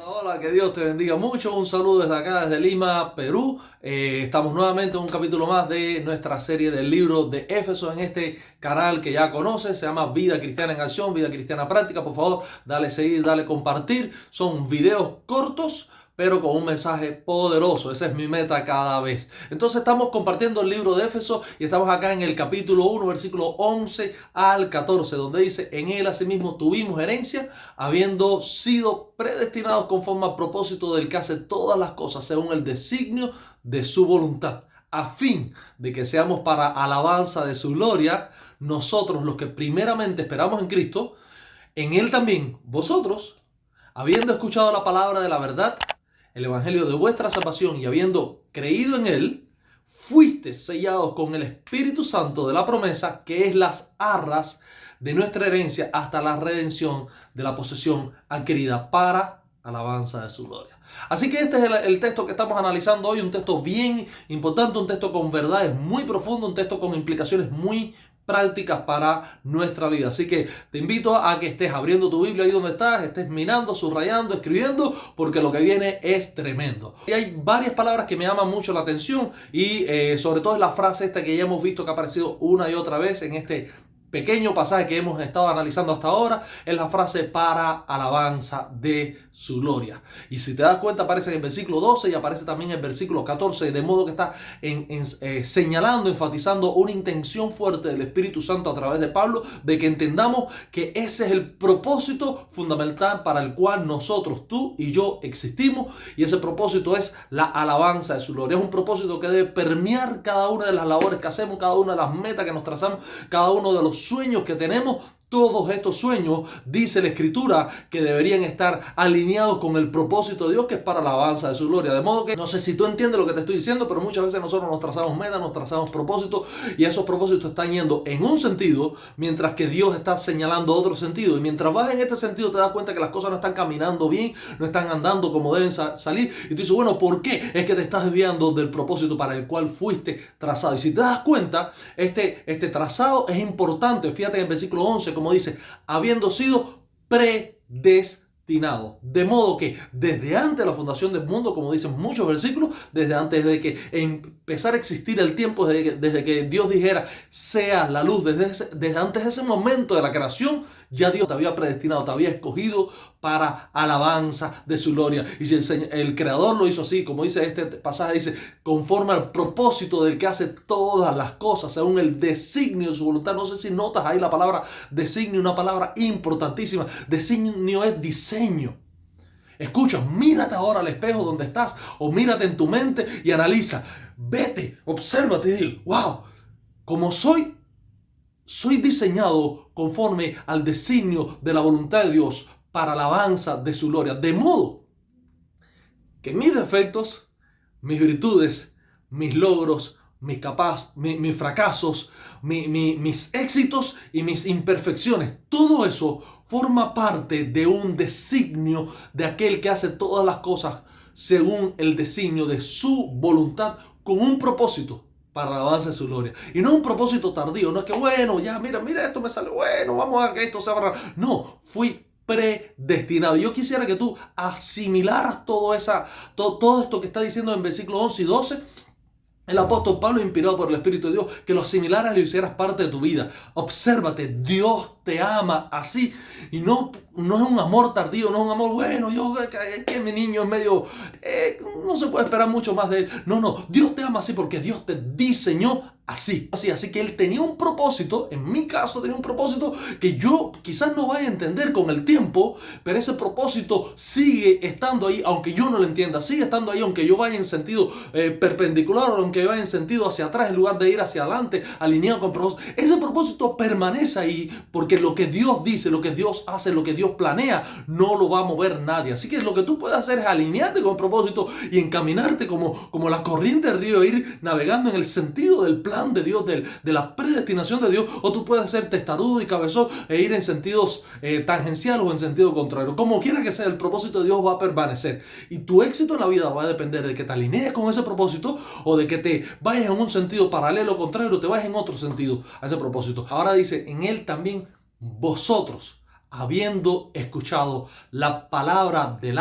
Hola, que Dios te bendiga mucho. Un saludo desde acá, desde Lima, Perú. Estamos nuevamente en un capítulo más de nuestra serie del libro de Éfeso en este canal que ya conoces. Se llama Vida Cristiana en Acción, Vida Cristiana Práctica. Por favor, dale seguir, dale compartir. Son videos cortos, pero con un mensaje poderoso. Esa es mi meta cada vez. Entonces estamos compartiendo el libro de Éfeso y estamos acá en el capítulo 1, versículo 11 al 14, donde dice: en él asimismo tuvimos herencia, habiendo sido predestinados conforme al propósito del que hace todas las cosas según el designio de su voluntad, a fin de que seamos para alabanza de su gloria, nosotros los que primeramente esperamos en Cristo. En él también vosotros, habiendo escuchado la palabra de la verdad, el evangelio de vuestra salvación, y habiendo creído en él, fuisteis sellados con el Espíritu Santo de la promesa, que es las arras de nuestra herencia hasta la redención de la posesión adquirida para alabanza de su gloria. Así que este es el texto que estamos analizando hoy, un texto bien importante, un texto con verdades muy profundo, un texto con implicaciones muy prácticas para nuestra vida. Así que te invito a que estés abriendo tu Biblia ahí donde estás, estés mirando, subrayando, escribiendo, porque lo que viene es tremendo. Y hay varias palabras que me llaman mucho la atención y sobre todo es la frase esta que ya hemos visto que ha aparecido una y otra vez en este pequeño pasaje que hemos estado analizando hasta ahora. Es la frase para alabanza de su gloria. Y si te das cuenta, aparece en el versículo 12 y aparece también en el versículo 14, de modo que está señalando, enfatizando una intención fuerte del Espíritu Santo a través de Pablo, de que entendamos que ese es el propósito fundamental para el cual nosotros, tú y yo, existimos, y ese propósito es la alabanza de su gloria. Es un propósito que debe permear cada una de las labores que hacemos, cada una de las metas que nos trazamos, cada uno de los sueños que tenemos. Todos estos sueños, dice la Escritura, que deberían estar alineados con el propósito de Dios, que es para la alabanza de su gloria. De modo que, no sé si tú entiendes lo que te estoy diciendo, pero muchas veces nosotros nos trazamos metas, nos trazamos propósitos, y esos propósitos están yendo en un sentido, mientras que Dios está señalando otro sentido. Y mientras vas en este sentido, te das cuenta que las cosas no están caminando bien, no están andando como deben salir. Y tú dices, bueno, ¿por qué? Es que te estás desviando del propósito para el cual fuiste trazado. Y si te das cuenta, este trazado es importante. Fíjate en el versículo 11, como dice, habiendo sido predestinado. De modo que desde antes de la fundación del mundo, como dicen muchos versículos, desde antes de que empezara a existir el tiempo, desde que Dios dijera sea la luz, desde antes de ese momento de la creación, ya Dios te había predestinado, te había escogido para alabanza de su gloria. Y si el Creador lo hizo así, como dice este pasaje, dice, conforme al propósito del que hace todas las cosas, según el designio de su voluntad. No sé si notas ahí la palabra designio, una palabra importantísima. Designio es diseño. Escucha, mírate ahora al espejo donde estás, o mírate en tu mente y analiza. Vete, obsérvate y di, wow, como soy diseñado conforme al designio de la voluntad de Dios para la alabanza de su gloria. De modo que mis defectos, mis virtudes, mis logros, mis fracasos, mis éxitos y mis imperfecciones, todo eso forma parte de un designio de aquel que hace todas las cosas según el designio de su voluntad, con un propósito para la alabanza de su gloria. Y no un propósito tardío, no es que bueno, ya mira esto me sale bueno, vamos a que esto se abra. No, fui predestinado. Yo quisiera que tú asimilaras todo esto que está diciendo en versículos 11 y 12. El apóstol Pablo, inspirado por el Espíritu de Dios, que lo asimilaras y lo hicieras parte de tu vida. Obsérvate, Dios te ama así. Y no es un amor tardío, no es un amor, bueno, que mi niño es medio, no se puede esperar mucho más de él. No, Dios te ama así porque Dios te diseñó así. Así que Él tenía un propósito, en mi caso tenía un propósito que yo quizás no vaya a entender con el tiempo, pero ese propósito sigue estando ahí, aunque yo no lo entienda, sigue estando ahí, aunque yo vaya en sentido perpendicular, aunque yo vaya en sentido hacia atrás en lugar de ir hacia adelante, alineado con el propósito. Ese propósito permanece ahí, porque lo que Dios dice, lo que Dios hace, lo que Dios planea, no lo va a mover nadie. Así que lo que tú puedes hacer es alinearte con el propósito y encaminarte como la corriente del río, ir navegando en el sentido del plan de Dios, de la predestinación de Dios. O tú puedes ser testarudo y cabezón e ir en sentidos tangenciales o en sentido contrario. Como quiera que sea, el propósito de Dios va a permanecer, y tu éxito en la vida va a depender de que te alinees con ese propósito o de que te vayas en un sentido paralelo, contrario, te vayas en otro sentido a ese propósito. Ahora dice, en él también vosotros, habiendo escuchado la palabra de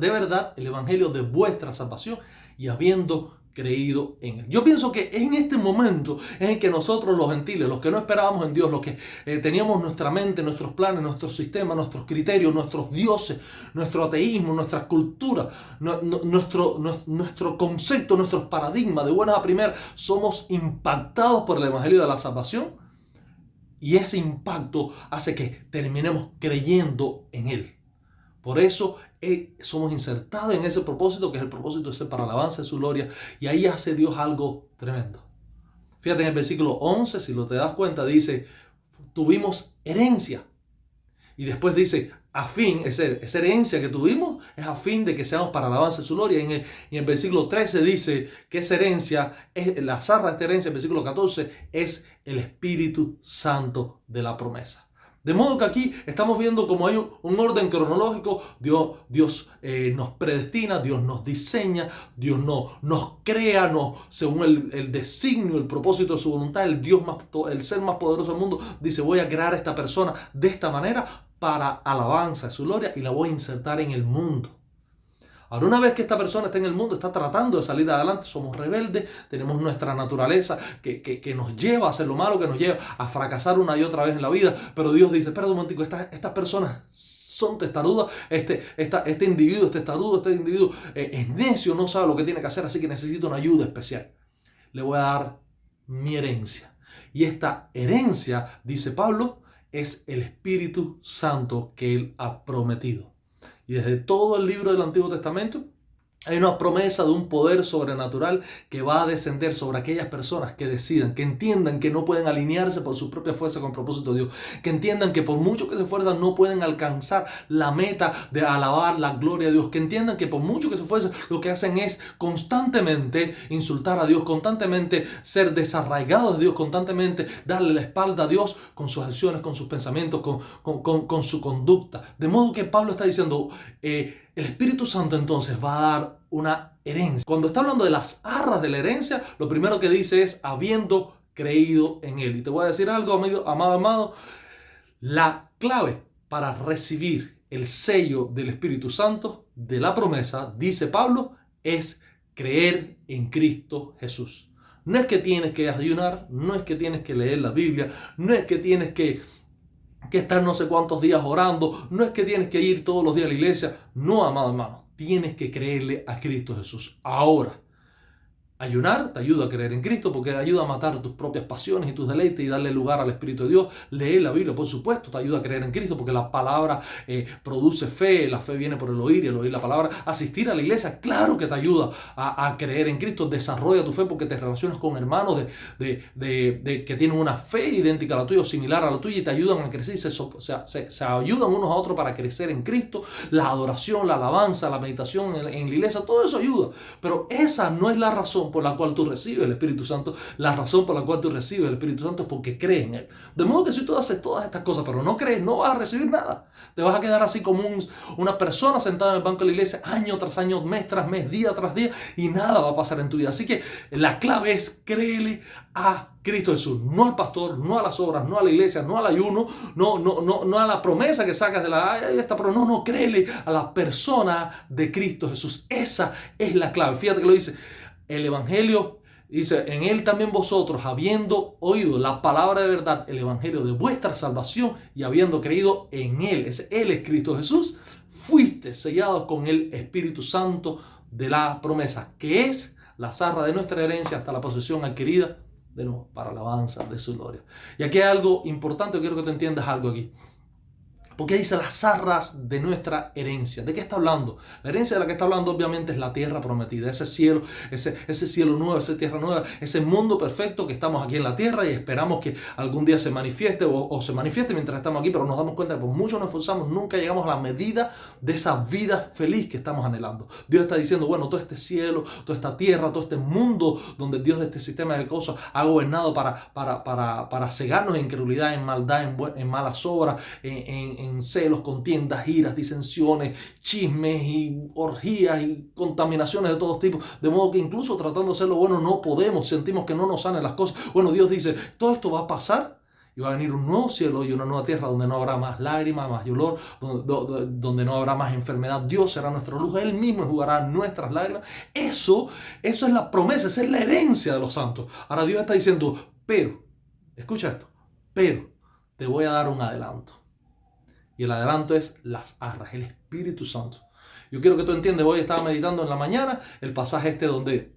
verdad, el evangelio de vuestra salvación, y habiendo creído en él. Yo pienso que en este momento es en que nosotros los gentiles, los que no esperábamos en Dios, los que teníamos nuestra mente, nuestros planes, nuestros sistemas, nuestros criterios, nuestros dioses, nuestro ateísmo, nuestra cultura, nuestro concepto, nuestros paradigmas de buenas a primeras, somos impactados por el evangelio de la salvación, y ese impacto hace que terminemos creyendo en él. Por eso somos insertados en ese propósito, que es el propósito de ser para alabanza de su gloria. Y ahí hace Dios algo tremendo. Fíjate en el versículo 11, si lo te das cuenta, dice, tuvimos herencia. Y después dice, a fin, esa herencia que tuvimos es a fin de que seamos para alabanza de su gloria. Y en el versículo 13 dice que esa herencia, la zarra de esta herencia, el versículo 14, es el Espíritu Santo de la promesa. De modo que aquí estamos viendo como hay un orden cronológico. Dios nos predestina, Dios nos diseña, Dios nos crea, según el designio, el propósito de su voluntad. El ser más poderoso del mundo dice, voy a crear a esta persona de esta manera para alabanza de su gloria y la voy a insertar en el mundo. Ahora, una vez que esta persona está en el mundo, está tratando de salir adelante, somos rebeldes, tenemos nuestra naturaleza que nos lleva a hacer lo malo, que nos lleva a fracasar una y otra vez en la vida. Pero Dios dice, espera un momentico, estas personas son testarudas, este individuo es testarudo, este individuo es necio, no sabe lo que tiene que hacer, así que necesita una ayuda especial. Le voy a dar mi herencia. Y esta herencia, dice Pablo, es el Espíritu Santo que Él ha prometido. Y desde todo el libro del Antiguo Testamento hay una promesa de un poder sobrenatural que va a descender sobre aquellas personas que decidan, que entiendan que no pueden alinearse por su propia fuerza con el propósito de Dios, que entiendan que por mucho que se esfuerzan no pueden alcanzar la meta de alabar la gloria de Dios, que entiendan que por mucho que se esfuerzan lo que hacen es constantemente insultar a Dios, constantemente ser desarraigados de Dios, constantemente darle la espalda a Dios con sus acciones, con sus pensamientos, con su conducta. De modo que Pablo está diciendo, el Espíritu Santo entonces va a dar una herencia. Cuando está hablando de las arras de la herencia, lo primero que dice es habiendo creído en Él. Y te voy a decir algo, amado, la clave para recibir el sello del Espíritu Santo de la promesa, dice Pablo, es creer en Cristo Jesús. No es que tienes que ayunar, no es que tienes que leer la Biblia, no es que tienes que estar no sé cuántos días orando, no es que tienes que ir todos los días a la iglesia. No, amado hermano, tienes que creerle a Cristo Jesús. Ahora, ayunar te ayuda a creer en Cristo porque ayuda a matar tus propias pasiones y tus deleites y darle lugar al Espíritu de Dios. Leer la Biblia, por supuesto, te ayuda a creer en Cristo porque la palabra produce fe. La fe viene por el oír y el oír la palabra. Asistir a la iglesia, claro que te ayuda a creer en Cristo. Desarrolla tu fe porque te relacionas con hermanos que tienen una fe idéntica a la tuya o similar a la tuya y te ayudan a crecer. Se ayudan unos a otros para crecer en Cristo. La adoración, la alabanza, la meditación en la iglesia, todo eso ayuda. Pero esa no es la razón por la cual tú recibes el Espíritu Santo. La razón por la cual tú recibes el Espíritu Santo es porque crees en Él. De modo que si tú haces todas estas cosas pero no crees, no vas a recibir nada. Te vas a quedar así como una persona sentada en el banco de la iglesia año tras año, mes tras mes, día tras día, y nada va a pasar en tu vida. Así que la clave es créele a Cristo Jesús, no al pastor, no a las obras, no a la iglesia, no al ayuno, no a la promesa que sacas de no, créele a la persona de Cristo Jesús. Esa es la clave. Fíjate que lo dice el Evangelio, dice, en Él también vosotros, habiendo oído la palabra de verdad, el Evangelio de vuestra salvación y habiendo creído en Él, Él es Cristo Jesús, fuiste sellados con el Espíritu Santo de la promesa, que es la zarra de nuestra herencia hasta la posesión adquirida, de nuevo, para alabanza de su gloria. Y aquí hay algo importante, quiero que te entiendas algo aquí. Porque dice las zarras de nuestra herencia. ¿De qué está hablando? La herencia de la que está hablando obviamente es la tierra prometida. Ese cielo nuevo, esa tierra nueva, ese mundo perfecto que estamos aquí en la tierra y esperamos que algún día se manifieste o se manifieste mientras estamos aquí, pero nos damos cuenta que por mucho nos esforzamos, nunca llegamos a la medida de esa vida feliz que estamos anhelando. Dios está diciendo, bueno, todo este cielo, toda esta tierra, todo este mundo donde Dios de este sistema de cosas ha gobernado para cegarnos en incredulidad, en maldad, en malas obras, en celos, contiendas, iras, disensiones, chismes y orgías y contaminaciones de todos tipos, de modo que incluso tratando de hacer lo bueno no podemos, sentimos que no nos salen las cosas. Bueno, Dios dice, todo esto va a pasar Y va a venir un nuevo cielo y una nueva tierra donde no habrá más lágrimas, más dolor, donde no habrá más enfermedad. Dios será nuestra luz, Él mismo enjugará nuestras lágrimas. Eso es la promesa, esa es la herencia de los santos. Ahora Dios está diciendo, pero, escucha esto, pero te voy a dar un adelanto. Y el adelanto es las arras, el Espíritu Santo. Yo quiero que tú entiendas, hoy estaba meditando en la mañana el pasaje donde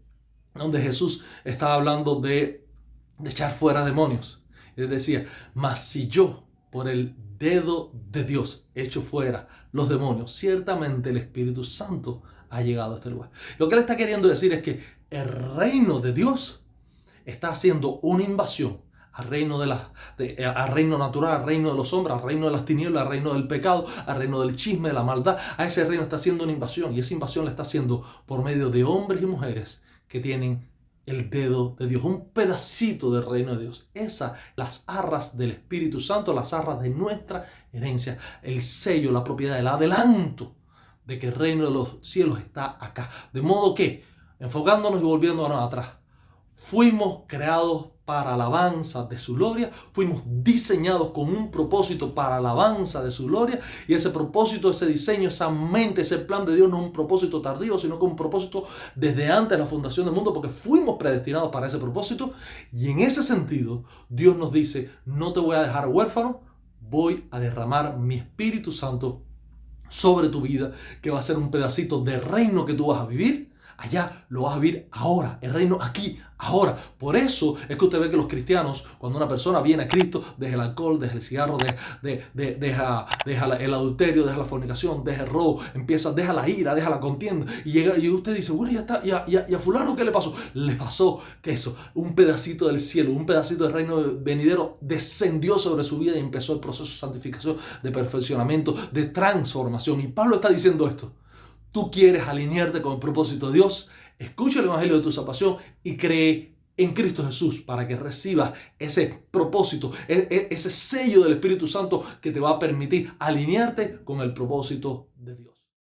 Jesús estaba hablando de echar fuera demonios. Él decía, mas si yo por el dedo de Dios echo fuera los demonios, ciertamente el Espíritu Santo ha llegado a este lugar. Lo que él está queriendo decir es que el reino de Dios está haciendo una invasión al reino, al reino natural, al reino de los hombres, al reino de las tinieblas, al reino del pecado, al reino del chisme, de la maldad. A ese reino está haciendo una invasión, y esa invasión la está haciendo por medio de hombres y mujeres que tienen el dedo de Dios, un pedacito del reino de Dios. Las arras del Espíritu Santo, las arras de nuestra herencia, el sello, la propiedad, el adelanto de que el reino de los cielos está acá. De modo que, enfocándonos y volviéndonos atrás, fuimos creados para alabanza de su gloria, fuimos diseñados con un propósito para alabanza de su gloria, y ese propósito, ese diseño, esa mente, ese plan de Dios no es un propósito tardío, sino que un propósito desde antes de la fundación del mundo, porque fuimos predestinados para ese propósito. Y en ese sentido, Dios nos dice, no te voy a dejar huérfano, voy a derramar mi Espíritu Santo sobre tu vida, que va a ser un pedacito de reino que tú vas a vivir. Allá lo vas a vivir ahora, el reino aquí, ahora. Por eso es que usted ve que los cristianos, cuando una persona viene a Cristo, deja el alcohol, deja el cigarro, deja el adulterio, deja la fornicación, deja el robo, deja la ira, deja la contienda, y usted dice, bueno, ya está, y a fulano, ¿qué le pasó? Le pasó que eso, un pedacito del cielo, un pedacito del reino venidero descendió sobre su vida y empezó el proceso de santificación, de perfeccionamiento, de transformación. Y Pablo está diciendo esto. Tú quieres alinearte con el propósito de Dios, escucha el evangelio de tu salvación y cree en Cristo Jesús para que recibas ese propósito, ese sello del Espíritu Santo que te va a permitir alinearte con el propósito de Dios.